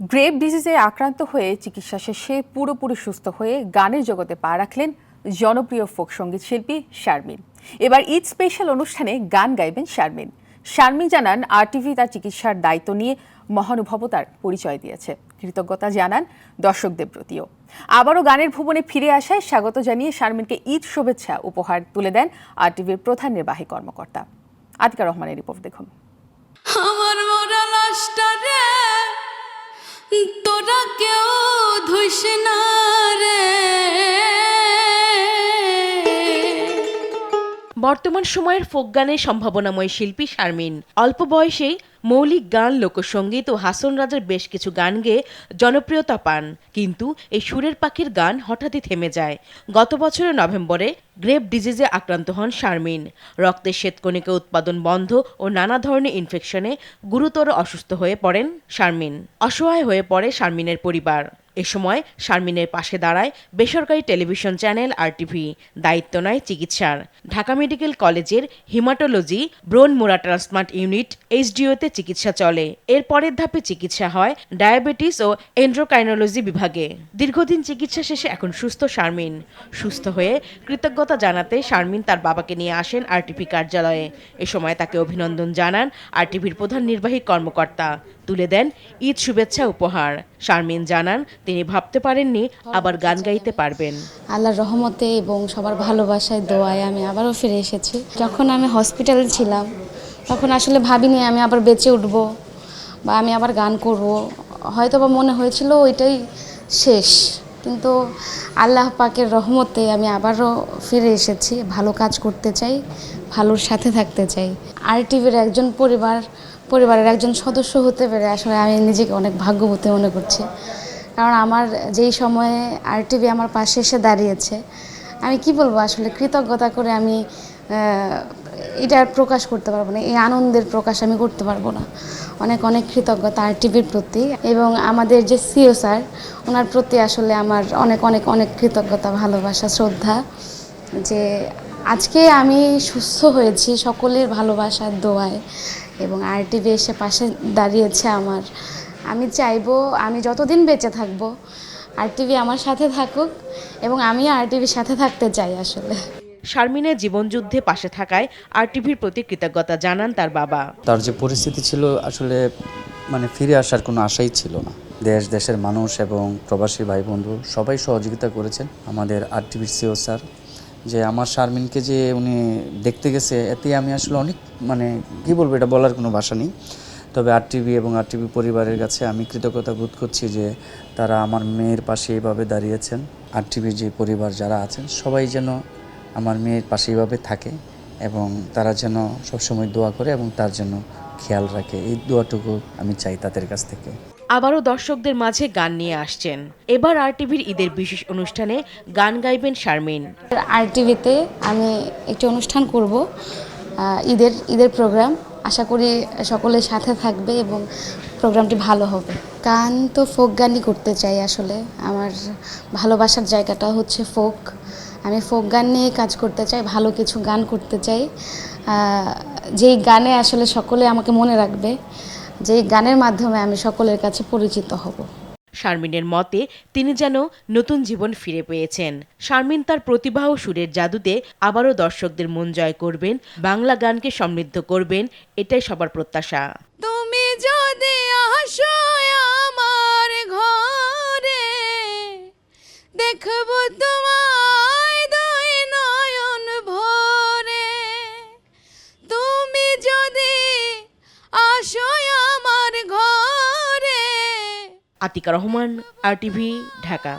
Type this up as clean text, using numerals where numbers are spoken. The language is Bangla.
গ্রেভ ডিজিজে আক্রান্ত হয়ে চিকিৎসা শেষে পুরোপুরি সুস্থ হয়ে গানের জগতে পা রাখলেন জনপ্রিয় ফোক সঙ্গীত শিল্পী শারমিন। এবার ঈদ স্পেশাল অনুষ্ঠানে গান গাইবেন শারমিন। শারমিন জানান আরটিভি তার চিকিৎসার দায়িত্ব নিয়ে মহানুভবতার পরিচয় দিয়েছে, কৃতজ্ঞতা জানান দর্শকদের প্রতিও। আবারও গানের ভুবনে ফিরে আসায় স্বাগত জানিয়ে শারমিনকে ঈদ শুভেচ্ছা উপহার তুলে দেন আরটিভির প্রধান নির্বাহী কর্মকর্তা। আতিকা রহমানের রিপোর্ট দেখুন। আমার মোরা লাশটা রে তোরা কেউ ধুইস না রে। বর্তমান সময়ের ফোক গানের সম্ভাবনাময় শিল্পী শারমিন অল্প বয়সেই মৌলিক গান, লোকসঙ্গীত ও হাসন রাজার বেশ কিছু গান গেয়ে জনপ্রিয়তা পান, কিন্তু এই সুরের পাখির গান হঠাৎই থেমে যায়। গত বছরের নভেম্বরে গ্রেভ ডিজিজে আক্রান্ত হন শারমিন। রক্তের শ্বেতকণিকা উৎপাদন বন্ধ ও নানা ধরনের ইনফেকশনে গুরুতর অসুস্থ হয়ে পড়েন শারমিন। অসহায় হয়ে পড়ে শারমিনের পরিবার। এ সময় শারমিনের পাশে দাঁড়ায় বেসরকারি টেলিভিশন চ্যানেল আরটিভি, দায়িত্ব নেয় চিকিৎসার। ঢাকা মেডিকেল কলেজের হিমাটোলজি ব্রোন মোরা ট্রান্সপ্লান্ট ইউনিট এইচডিওতে চিকিৎসা চলে। এর পরের ধাপে চিকিৎসা হয় ডায়াবেটিস ও এন্ড্রোক্রাইনোলজি বিভাগে। দীর্ঘদিন চিকিৎসা শেষে এখন সুস্থ শারমিন। সুস্থ হয়ে কৃতজ্ঞতা জানাতে শারমিন তার বাবাকে নিয়ে আসেন আরটিভি কার্যালয়ে। এ সময় তাকে অভিনন্দন জানান আরটিভির প্রধান নির্বাহী কর্মকর্তা। তুলে দেন ঈদ শুভেচ্ছা উপহার। শারমিন জানান তিনি ভাবতে পারেননি আবার গান গাইতে পারবেন। আল্লাহর রহমতে এবং সবার ভালোবাসায় দোয়ায় আমি আবারও ফিরে এসেছি। যখন আমি হসপিটালে ছিলাম তখন আসলে ভাবিনি আমি আবার বেঁচে উঠব বা আমি আবার গান করব। হয়তো বা মনে হয়েছিল ওইটাই শেষ, কিন্তু আল্লাহ পাকের রহমতে আমি আবারও ফিরে এসেছি। ভালো কাজ করতে চাই, ভালোর সাথে থাকতে চাই। আরটিভির একজন পরিবারের একজন সদস্য হতে পেরে আসলে আমি নিজেকে অনেক ভাগ্যবতী মনে করছি। কারণ আমার যেই সময়ে আরটিভি আমার পাশে এসে দাঁড়িয়েছে, আমি কি বলবো, আসলে কৃতজ্ঞতা করে আমি এটার প্রকাশ করতে পারবো না, এই আনন্দের প্রকাশ আমি করতে পারবো না। অনেক অনেক কৃতজ্ঞতা আরটিভির প্রতি এবং আমাদের যে সিও স্যার, ওনার প্রতি আসলে আমার অনেক অনেক অনেক কৃতজ্ঞতা, ভালোবাসা, শ্রদ্ধা যে আজকে আমি সুস্থ হয়েছি সকলের ভালোবাসার দোয়ায় এবং আরটিভি এসে পাশে দাঁড়িয়েছে আমার। আমি চাইবো আমি যতদিন বেঁচে থাকবো আরটিভি আমার সাথে থাকুক এবং আমি আরটিভির সাথে থাকতে চাই। আসলে শারমিনের জীবনযুদ্ধে পাশে থাকায় আরটিভির প্রতি কৃতজ্ঞতা জানান তার বাবা। তার যে পরিস্থিতি ছিল আসলে ফিরে আসার কোনো আশাই ছিল না। দেশের মানুষ এবং প্রবাসী ভাই বন্ধু সবাই সহযোগিতা করেছেন। আমাদের আরটিভির সিও স্যার যে আমার শারমিনকে যে উনি দেখতে গেছে, এতে আমি আসলে অনেক কি বলবো, এটা বলার কোনো ভাষা নেই। তবে আরটিভি এবং আরটিভি পরিবারের কাছে আমি কৃতজ্ঞতা বোধ করছি যে তারা আমার মেয়ের পাশে এইভাবে দাঁড়িয়েছেন। আরটিভির যে পরিবার যারা আছেন সবাই যেন আমার মেয়ের পাশে এইভাবে থাকে এবং তারা যেন সবসময় দোয়া করে এবং তার জন্য খেয়াল রাখে, এই দোয়াটুকু আমি চাই তাদের কাছ থেকে। আবারও দর্শকদের মাঝে গান নিয়ে আসছেন। এবার আরটিভির ঈদের বিশেষ অনুষ্ঠানে গান গাইবেন শারমিন। আরটিভিতে আমি একটি অনুষ্ঠান করব, ঈদের প্রোগ্রাম। আশা করি সকলের সাথে থাকবে এবং প্রোগ্রামটি ভালো হবে। গান তো ফোক গানই করতে চাই। আসলে আমার ভালোবাসার জায়গাটা হচ্ছে ফোক। আমি ফোক গান নিয়ে কাজ করতে চাই, ভালো কিছু গান করতে চাই, যেই গানে আসলে সকলে আমাকে মনে রাখবে, যেই গানের মাধ্যমে আমি সকলের কাছে পরিচিত হব। শারমিনের মতে তিনি যেন নতুন জীবন ফিরে পেয়েছেন। শারমিন তার প্রতিভা ও সুরের জাদুতে আবারও দর্শকদের মন জয় করবেন, বাংলা গানকে সমৃদ্ধ করবেন, এটাই সবার প্রত্যাশা। তুমি যদি আসো আমার ঘরে, দেখবো তোমায় দুই নয়ন ভরে। তুমি যদি আসো আমার ঘরে। আতিকা রহমান, আরটিভি, ঢাকা।